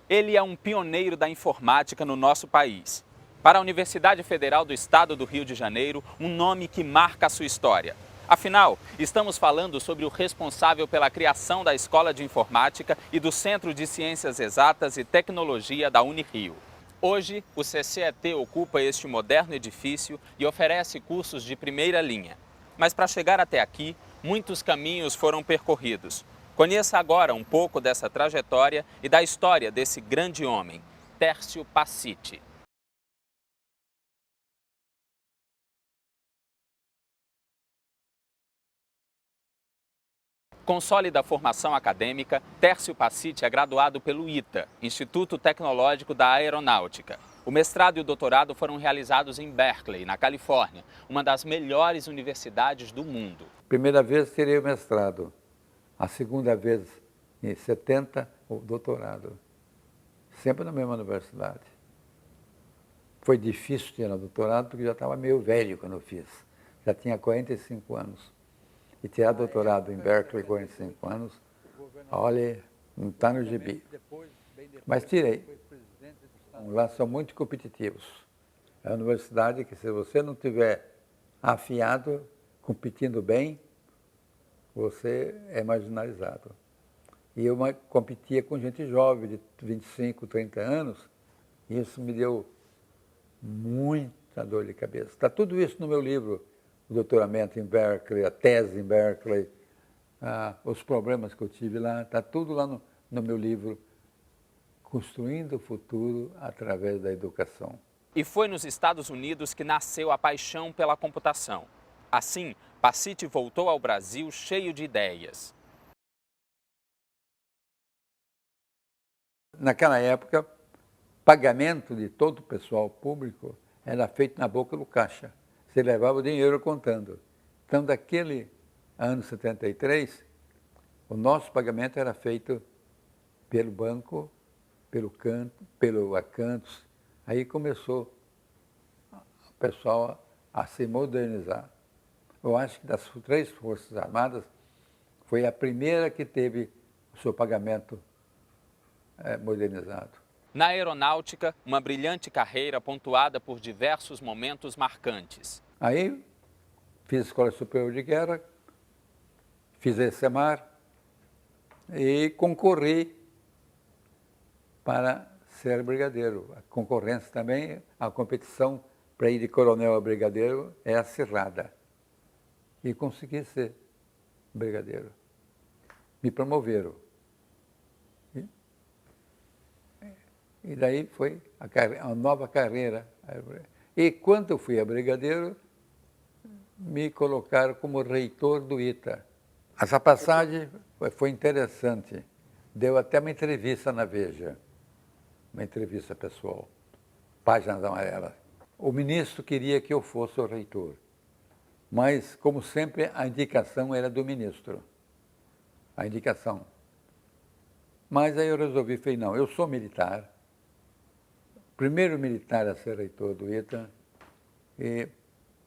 Ele é um pioneiro da informática no nosso país. Para a Universidade Federal do Estado do Rio de Janeiro, um nome que marca a sua história. Afinal, estamos falando sobre o responsável pela criação da Escola de Informática e do Centro de Ciências Exatas e Tecnologia da Unirio. Hoje, o CCET ocupa este moderno edifício e oferece cursos de primeira linha. Mas para chegar até aqui, muitos caminhos foram percorridos. Conheça agora um pouco dessa trajetória e da história desse grande homem, Tércio Pacitti. Com sólida formação acadêmica, Tércio Pacitti é graduado pelo ITA, Instituto Tecnológico da Aeronáutica. O mestrado e o doutorado foram realizados em Berkeley, na Califórnia, uma das melhores universidades do mundo. Primeira vez tirei o mestrado, a segunda vez, em 70, o doutorado. Sempre na mesma universidade. Foi difícil tirar o doutorado porque já estava meio velho quando eu fiz. Já tinha 45 anos. E tirar doutorado em Berkeley, 45 anos, olha, não está no gibi. Mas tirei. Lá são muito competitivos. É uma universidade que, se você não tiver afiado, competindo bem, você é marginalizado. E eu competia com gente jovem, de 25, 30 anos, e isso me deu muita dor de cabeça. Está tudo isso no meu livro, o doutoramento em Berkeley, a tese em Berkeley, os problemas que eu tive lá, está tudo lá no meu livro, Construindo o Futuro através da Educação. E foi nos Estados Unidos que nasceu a paixão pela computação. Assim, Pacitti voltou ao Brasil cheio de ideias. Naquela época, pagamento de todo o pessoal público era feito na boca do caixa. Você levava o dinheiro contando. Então, daquele ano 73, o nosso pagamento era feito pelo banco, pelo Acantos. Aí começou o pessoal a se modernizar. Eu acho que das 3 Forças Armadas, foi a primeira que teve o seu pagamento modernizado. Na aeronáutica, uma brilhante carreira pontuada por diversos momentos marcantes. Aí, fiz a Escola Superior de Guerra, fiz a ESEMAR e concorri para ser brigadeiro. A concorrência também, a competição para ir de coronel a brigadeiro é acirrada. E consegui ser brigadeiro. Me promoveram. E daí foi a nova carreira. E quando eu fui a brigadeiro, me colocaram como reitor do ITA. Essa passagem foi interessante. Deu até uma entrevista na Veja, uma entrevista pessoal, páginas amarelas. O ministro queria que eu fosse o reitor, mas, como sempre, a indicação era do ministro. A indicação. Mas aí eu resolvi, falei, não, eu sou militar, primeiro militar a ser reitor do ITA, e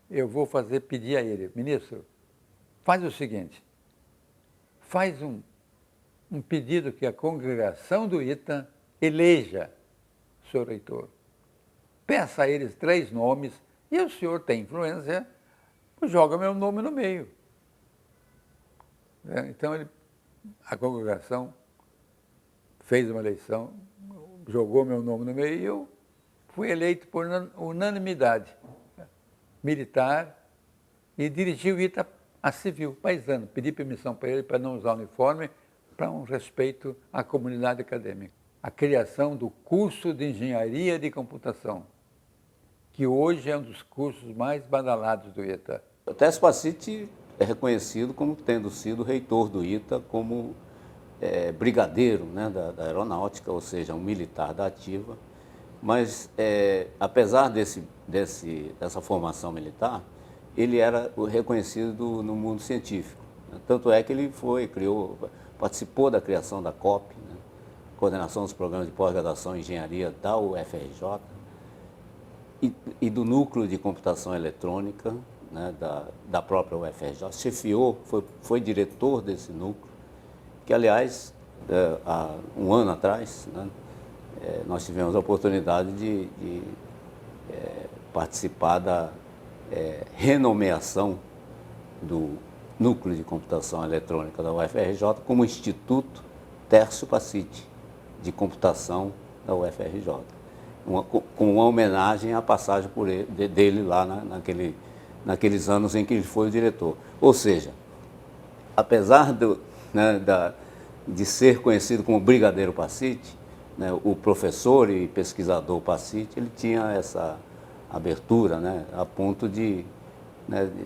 eu vou pedir a ele, ministro, faz o seguinte, faz um pedido que a congregação do ITA eleja o senhor reitor. Peça a eles 3 nomes, e o senhor tem influência, joga meu nome no meio. Então, a congregação fez uma eleição, jogou meu nome no meio, e eu fui eleito por unanimidade militar e dirigi o ITA a civil, paisano. Pedi permissão para ele para não usar uniforme, para um respeito à comunidade acadêmica. A criação do curso de Engenharia de Computação, que hoje é um dos cursos mais badalados do ITA. O Tércio Pacitti é reconhecido como tendo sido reitor do ITA, como brigadeiro, né, da aeronáutica, ou seja, um militar da ativa. Mas, apesar dessa formação militar, ele era reconhecido no mundo científico. Tanto é que ele participou da criação da COP, né, Coordenação dos Programas de Pós-Graduação em Engenharia da UFRJ, e do Núcleo de Computação Eletrônica, né, da própria UFRJ, chefiou, foi diretor desse núcleo, que, aliás, há um ano atrás, né, nós tivemos a oportunidade de participar da renomeação do Núcleo de Computação Eletrônica da UFRJ como Instituto Tércio Pacitti de Computação da UFRJ, com uma homenagem à passagem dele lá naqueles anos em que ele foi o diretor. Ou seja, apesar de ser conhecido como Brigadeiro Pacitti, né, o professor e pesquisador Pacitti, ele tinha essa abertura, né, a ponto de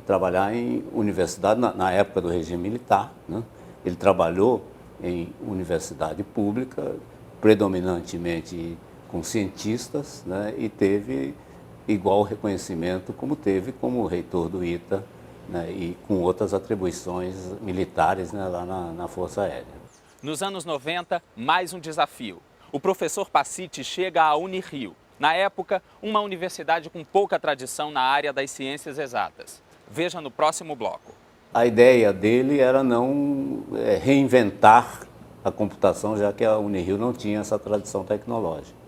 trabalhar em universidade, na época do regime militar, né. Ele trabalhou em universidade pública, predominantemente com cientistas, né, e teve igual reconhecimento como teve como reitor do ITA, né, e com outras atribuições militares, né, lá na Força Aérea. Nos anos 90, mais um desafio. O professor Pacitti chega à Unirio, na época, uma universidade com pouca tradição na área das ciências exatas. Veja no próximo bloco. A ideia dele era não reinventar a computação, já que a Unirio não tinha essa tradição tecnológica.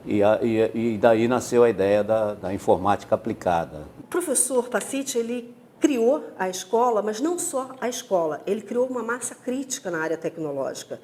E daí nasceu a ideia da informática aplicada. O professor Pacitti, ele criou a escola, mas não só a escola, ele criou uma massa crítica na área tecnológica.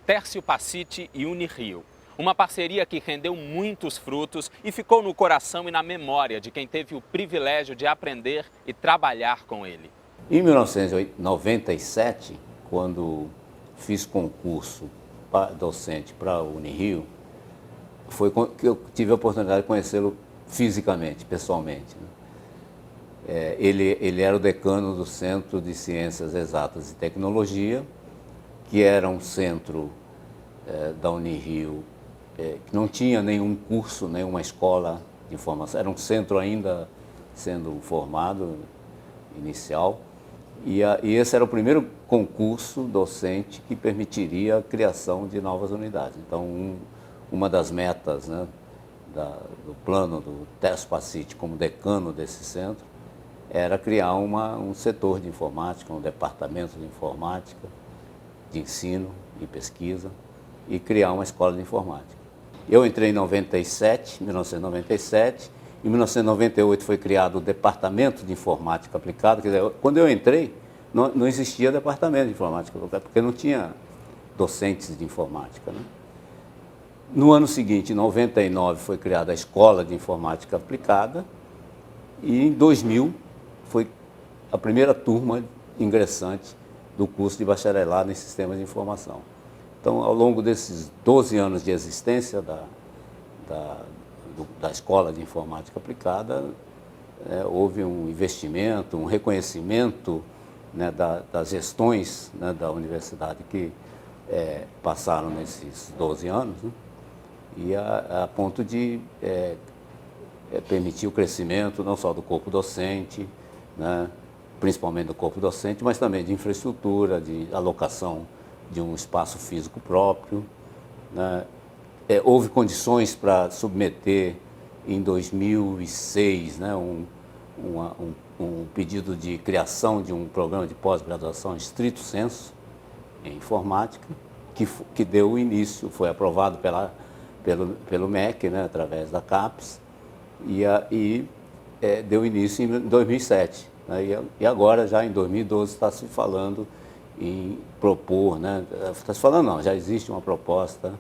Tércio Pacitti e Unirio. Uma parceria que rendeu muitos frutos e ficou no coração e na memória de quem teve o privilégio de aprender e trabalhar com ele. Em 1997, quando fiz concurso docente para a Unirio, foi que eu tive a oportunidade de conhecê-lo fisicamente, pessoalmente, né? Ele era o decano do Centro de Ciências Exatas e Tecnologia, que era um centro da Unirio que não tinha nenhum curso, nenhuma escola de formação, era um centro ainda sendo formado, inicial, e esse era o primeiro concurso docente que permitiria a criação de novas unidades. Então, uma das metas, né, do plano do Tércio Pacitti como decano desse centro era criar um setor de informática, um departamento de informática, de ensino e pesquisa, e criar uma escola de informática. Eu entrei em 1997, em 1998 foi criado o Departamento de Informática Aplicada, quer dizer, quando eu entrei, não existia Departamento de Informática Aplicada, porque não tinha docentes de informática, né? No ano seguinte, em 99, foi criada a Escola de Informática Aplicada, e em 2000 foi a primeira turma ingressante do curso de bacharelado em sistemas de informação. Então, ao longo desses 12 anos de existência da Escola de Informática Aplicada, houve um investimento, um reconhecimento, né, das gestões, né, da universidade que passaram nesses 12 anos, né, e a ponto de permitir o crescimento não só do corpo docente, né, principalmente do corpo docente, mas também de infraestrutura, de alocação de um espaço físico próprio, né. Houve condições para submeter em 2006, né, um pedido de criação de um programa de pós-graduação em estrito sensu em informática, que deu início, foi aprovado pelo MEC, né, através da CAPES, e deu início em 2007. Né, e agora, já em 2012, está se falando em propor, né, está se falando não, já existe uma proposta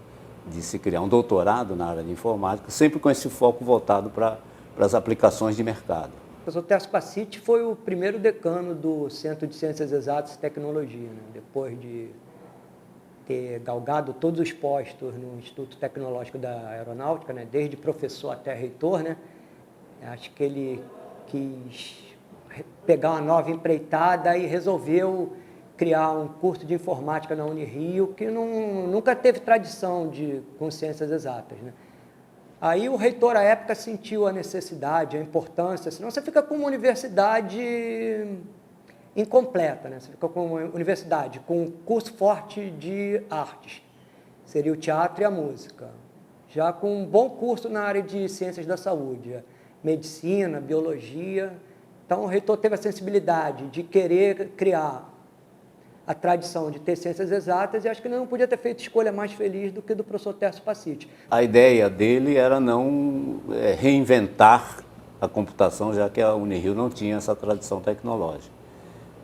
de se criar um doutorado na área de informática, sempre com esse foco voltado para as aplicações de mercado. O professor Tércio Pacitti foi o primeiro decano do Centro de Ciências Exatas e Tecnologia, né? Depois de ter galgado todos os postos no Instituto Tecnológico da Aeronáutica, né? Desde professor até reitor, né? Acho que ele quis pegar uma nova empreitada e resolveu criar um curso de informática na Unirio, que nunca teve tradição com ciências exatas, né? Aí o reitor, à época, sentiu a necessidade, a importância, senão você fica com uma universidade incompleta, né? Você fica com uma universidade com um curso forte de artes, seria o teatro e a música, já com um bom curso na área de ciências da saúde, medicina, biologia. Então, o reitor teve a sensibilidade de querer criar a tradição de ter ciências exatas, e acho que ele não podia ter feito escolha mais feliz do que do professor Tércio Pacítti. A ideia dele era não reinventar a computação, já que a Unirio não tinha essa tradição tecnológica.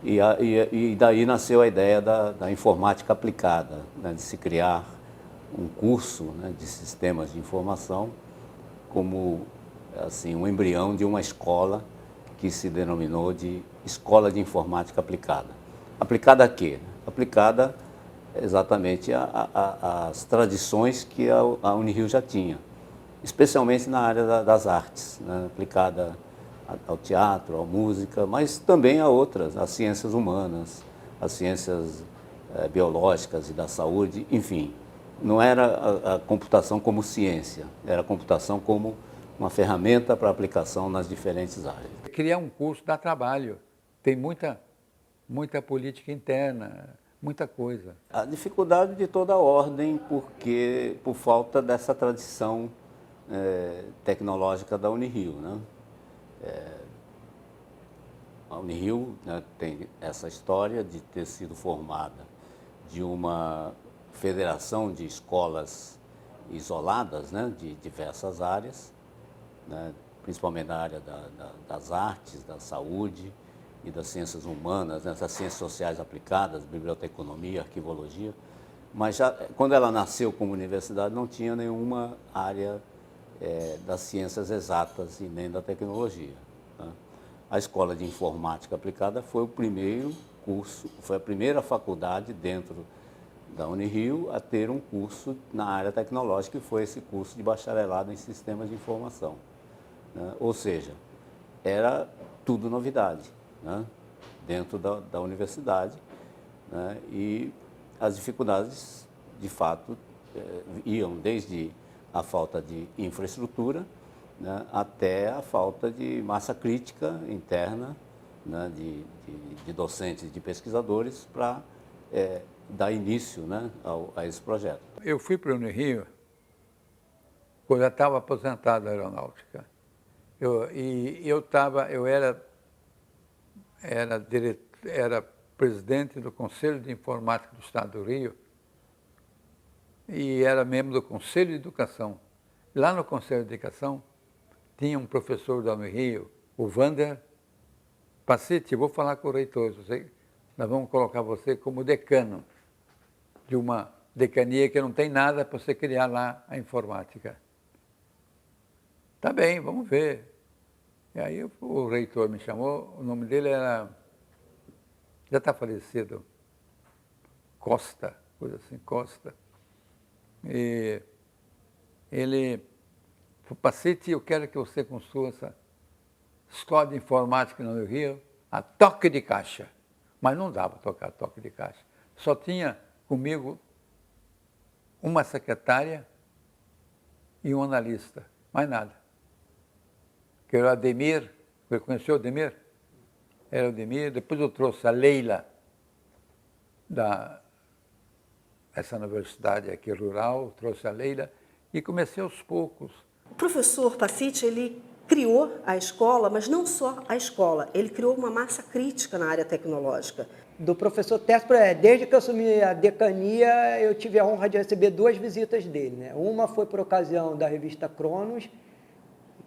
E daí nasceu a ideia da informática aplicada, né, de se criar um curso, né, de sistemas de informação como assim, um embrião de uma escola que se denominou de Escola de Informática Aplicada. Aplicada a quê? Aplicada exatamente às tradições que a Unirio já tinha, especialmente na área das artes, né? Aplicada ao teatro, à música, mas também a outras, às ciências humanas, às ciências biológicas e da saúde, enfim. Não era a computação como ciência, era a computação como uma ferramenta para aplicação nas diferentes áreas. Criar um curso dá trabalho, tem muita política interna, muita coisa. A dificuldade de toda a ordem, porque por falta dessa tradição tecnológica da Unirio, né? A Unirio, né, tem essa história de ter sido formada de uma federação de escolas isoladas, né, de diversas áreas, né, principalmente na área das artes, da saúde e das ciências humanas, né, das ciências sociais aplicadas, biblioteconomia, arquivologia. Mas já, quando ela nasceu como universidade, não tinha nenhuma área das ciências exatas e nem da tecnologia, tá? A Escola de Informática Aplicada foi o primeiro curso, foi a primeira faculdade dentro da Unirio a ter um curso na área tecnológica, que foi esse curso de bacharelado em sistemas de informação, né? Ou seja, era tudo novidade, né, dentro da universidade, né, e as dificuldades, de fato, iam desde a falta de infraestrutura, né, até a falta de massa crítica interna, né, de docentes e de pesquisadores para dar início, né, a esse projeto. Eu fui para o Unirio quando eu estava aposentado da aeronáutica. Eu era presidente do Conselho de Informática do Estado do Rio e era membro do Conselho de Educação. Lá no Conselho de Educação tinha um professor da Unirio, o Wander Pacítti. Vou falar com o reitor, nós vamos colocar você como decano de uma decania que não tem nada para você criar lá a informática. Tá bem, vamos ver. E aí o reitor me chamou, o nome dele era, já está falecido, Costa, coisa assim, Costa. E ele falou, Pacítti, eu quero que você construa essa escola de informática no Rio, a toque de caixa. Mas não dava para tocar toque de caixa. Só tinha comigo uma secretária e um analista, mais nada. Que era o Ademir, você conheceu o Ademir? Era o Ademir, depois eu trouxe a Leila, dessa universidade aqui rural, trouxe a Leila e comecei aos poucos. O professor Pacítti, ele criou a escola, mas não só a escola, ele criou uma massa crítica na área tecnológica. Do professor Tércio, desde que eu assumi a decania, eu tive a honra de receber 2 visitas dele, né? Uma foi por ocasião da revista Cronos,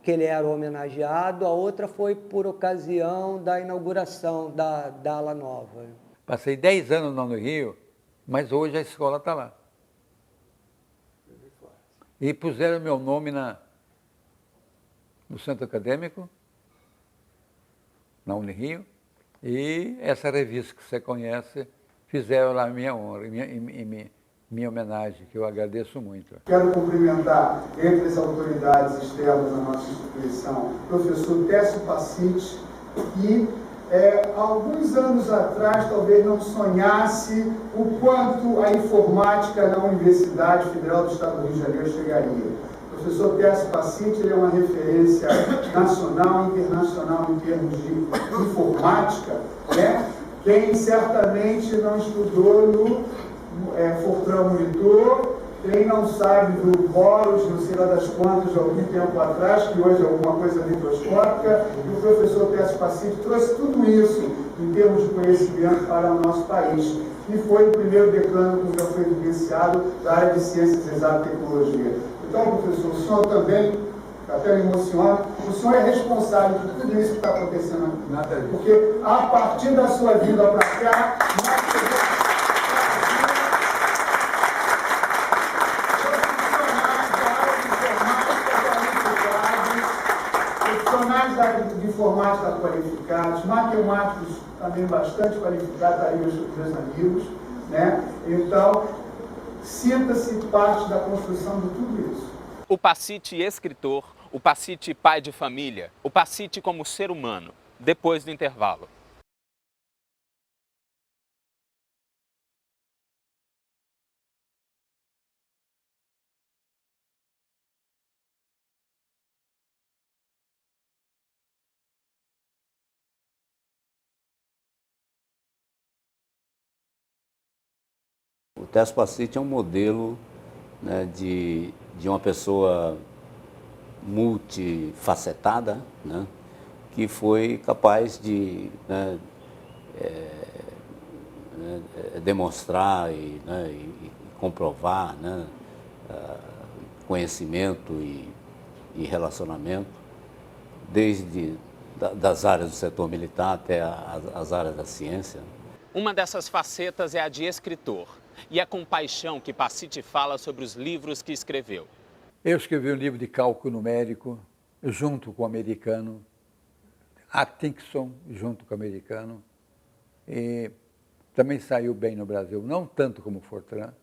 que ele era homenageado, a outra foi por ocasião da inauguração da ala nova. Passei 10 anos lá no Rio, mas hoje a escola está lá. E puseram meu nome no centro acadêmico, na Unirio, e essa revista que você conhece, fizeram lá a minha honra, minha homenagem, que eu agradeço muito. Quero cumprimentar, entre as autoridades externas da nossa instituição, o professor Tércio Pacítti, que há alguns anos atrás talvez não sonhasse o quanto a informática na Universidade Federal do Estado do Rio de Janeiro chegaria. O professor Tércio Pacítti é uma referência nacional e internacional em termos de informática, né, Quem certamente não estudou no Fortran Monitor, quem não sabe do Boros, não sei lá das quantas, de algum tempo atrás, que hoje é alguma coisa microscópica, e o professor Técio Pacífico trouxe tudo isso em termos de conhecimento para o nosso país. E foi o primeiro decano, como já foi evidenciado, da área de Ciências Exatas e Tecnologia. Então, professor, o senhor também, até me emociona, o senhor é responsável por tudo isso que está acontecendo aqui. Porque a partir da sua vida para cá, nós profissionais da área de informática qualificados, matemáticos também bastante qualificados, aí meus amigos, né? Então, sinta-se parte da construção de tudo isso. O Pacítti escritor, o Pacítti pai de família, o Pacítti como ser humano, depois do intervalo. O Técio Pacítti é um modelo, né, de uma pessoa multifacetada, né, que foi capaz de demonstrar e comprovar, né, conhecimento e relacionamento, desde das áreas do setor militar até as áreas da ciência. Uma dessas facetas é a de escritor. E é com paixão que Pacítti fala sobre os livros que escreveu. Eu escrevi um livro de cálculo numérico, junto com o americano, Atkinson, junto com o americano, e também saiu bem no Brasil, não tanto como Fortran,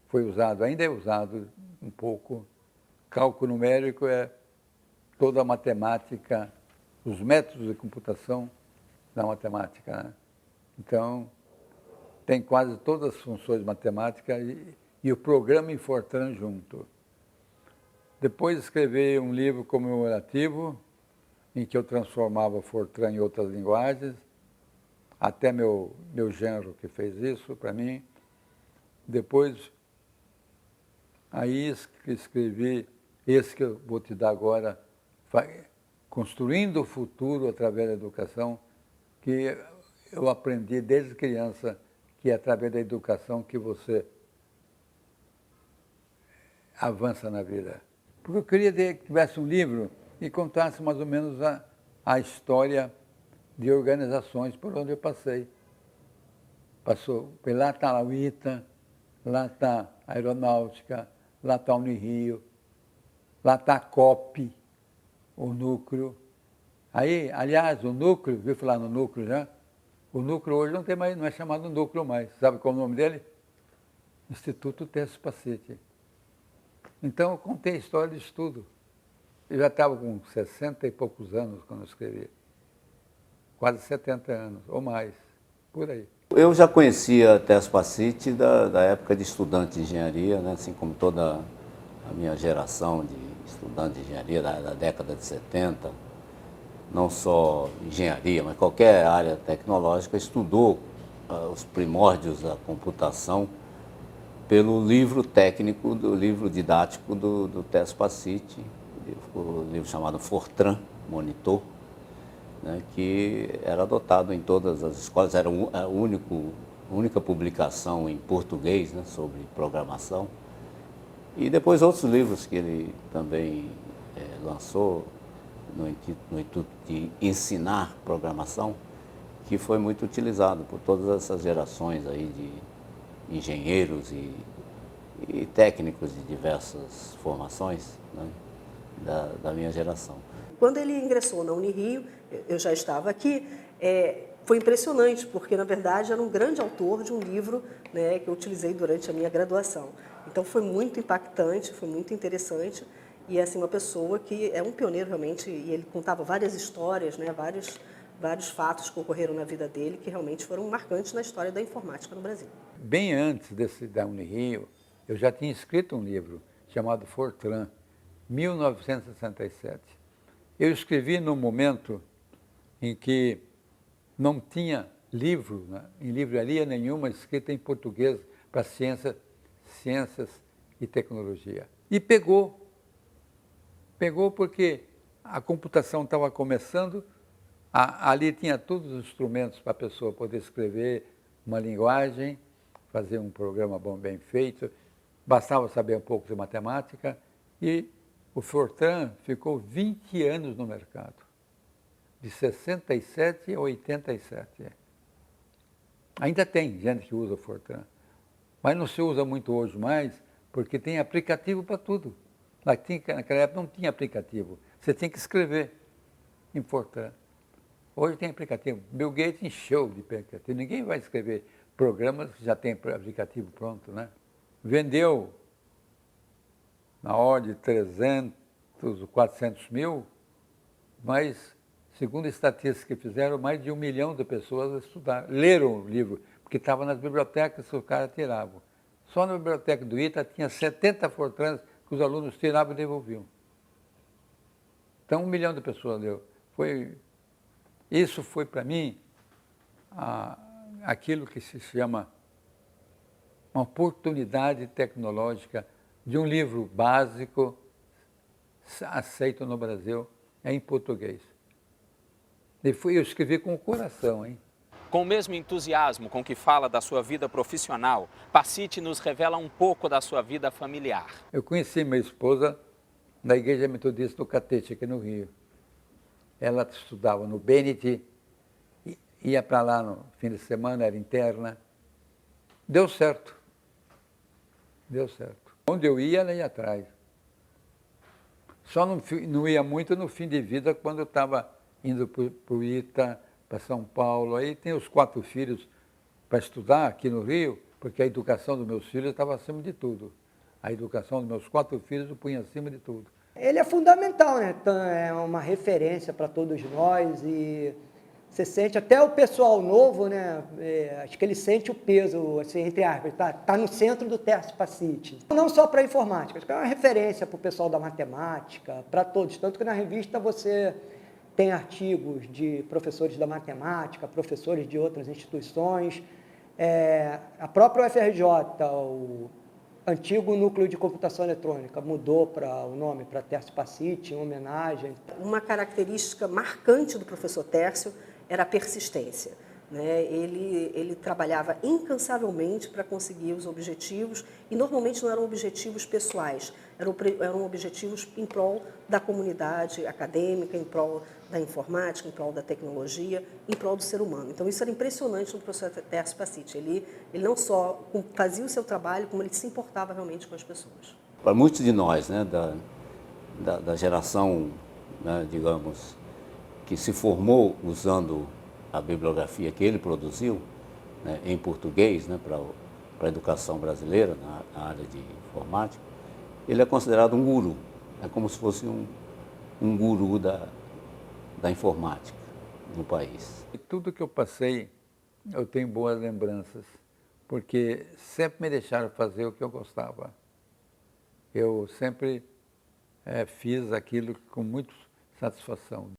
foi usado, ainda é usado um pouco. Cálculo numérico é toda a matemática, os métodos de computação da matemática, né? Então, tem quase todas as funções matemáticas e o programa em Fortran junto. Depois escrevi um livro comemorativo, em que eu transformava Fortran em outras linguagens, até meu genro que fez isso para mim. Depois, aí escrevi esse que eu vou te dar agora, Construindo o Futuro através da Educação, que eu aprendi desde criança, que é através da educação que você avança na vida. Porque eu queria que tivesse um livro que contasse mais ou menos a história de organizações por onde eu passei. Lá está a UITA, lá está a Aeronáutica, lá está a Unirio, lá está a COP, o núcleo. Aí, aliás, o núcleo, viu falar no núcleo já? O núcleo hoje não tem mais, não é chamado núcleo mais. Sabe qual é o nome dele? Instituto Técio Pacítti. Então, eu contei a história disso tudo. Eu já estava com 60 e poucos anos quando eu escrevi. Quase 70 anos, ou mais, por aí. Eu já conhecia Técio Pacítti da época de estudante de engenharia, né? Assim como toda a minha geração de estudantes de engenharia da década de 70. Não só engenharia, mas qualquer área tecnológica, estudou os primórdios da computação pelo livro técnico, do livro didático do Técio Pacítti, o livro chamado Fortran Monitor, né, que era adotado em todas as escolas, era a única publicação em português, né, sobre programação. E depois outros livros que ele também lançou, no intuito de ensinar programação, que foi muito utilizado por todas essas gerações aí de engenheiros e técnicos de diversas formações, né, da minha geração. Quando ele ingressou na Unirio, eu já estava aqui, foi impressionante, porque, na verdade, era um grande autor de um livro, né, que eu utilizei durante a minha graduação. Então, foi muito impactante, foi muito interessante. E é assim, uma pessoa que é um pioneiro realmente, e ele contava várias histórias, né, vários fatos que ocorreram na vida dele, que realmente foram marcantes na história da informática no Brasil. Bem antes da Unirio, eu já tinha escrito um livro chamado Fortran, 1967. Eu escrevi num momento em que não tinha livro, né, em livraria nenhuma escrita em português para ciências e tecnologia. E pegou porque a computação estava começando, ali tinha todos os instrumentos para a pessoa poder escrever uma linguagem, fazer um programa bem feito, bastava saber um pouco de matemática, e o Fortran ficou 20 anos no mercado, de 67 a 87. Ainda tem gente que usa o Fortran, mas não se usa muito hoje mais, porque tem aplicativo para tudo. Naquela época não tinha aplicativo, você tinha que escrever em Fortran. Hoje tem aplicativo. Bill Gates encheu de aplicativo. Ninguém vai escrever programas que já tem aplicativo pronto, né? Vendeu na ordem de 300, 400 mil, mas, segundo estatísticas que fizeram, mais de 1 milhão de pessoas estudaram, leram o livro, porque estava nas bibliotecas que os caras tiravam. Só na biblioteca do ITA tinha 70 Fortrans que os alunos tiravam e devolviam. Então, 1 milhão de pessoas leu. Isso foi, para mim, aquilo que se chama uma oportunidade tecnológica de um livro básico aceito no Brasil, em português. Eu escrevi com o coração, hein? Com o mesmo entusiasmo com que fala da sua vida profissional, Passiti nos revela um pouco da sua vida familiar. Eu conheci minha esposa na Igreja Metodista do Catete, aqui no Rio. Ela estudava no Bennett, ia para lá no fim de semana, era interna. Deu certo. Deu certo. Onde eu ia, ela ia atrás. Só não ia muito no fim de vida, quando eu estava indo para o ITA, para São Paulo. Aí tem os 4 filhos para estudar aqui no Rio, porque a educação dos meus filhos estava acima de tudo. A educação dos meus 4 filhos eu punha acima de tudo. Ele é fundamental, né? Então, é uma referência para todos nós e você sente, até o pessoal novo, né? Acho que ele sente o peso, assim, entre aspas, tá no centro do Tércio Passiti. Não só para a informática, acho que é uma referência para o pessoal da matemática, para todos. Tanto que na revista você tem artigos de professores da matemática, professores de outras instituições. A própria UFRJ, o antigo núcleo de computação eletrônica, mudou o nome para Tércio Passiti, em homenagem. Uma característica marcante do professor Tércio era a persistência, né? Ele trabalhava incansavelmente para conseguir os objetivos, e normalmente não eram objetivos pessoais, eram objetivos em prol da comunidade acadêmica, em prol da informática, em prol da tecnologia, em prol do ser humano. Então isso era impressionante no professor Tércio Passiti. Ele não só fazia o seu trabalho, como ele se importava realmente com as pessoas. Para muitos de nós, né, da geração, né, digamos, que se formou usando a bibliografia que ele produziu, né, em português, né, para a educação brasileira, na área de informática, ele é considerado um guru. É como se fosse um guru da informática no país. Tudo que eu passei, eu tenho boas lembranças, porque sempre me deixaram fazer o que eu gostava. Eu sempre fiz aquilo com muita satisfação.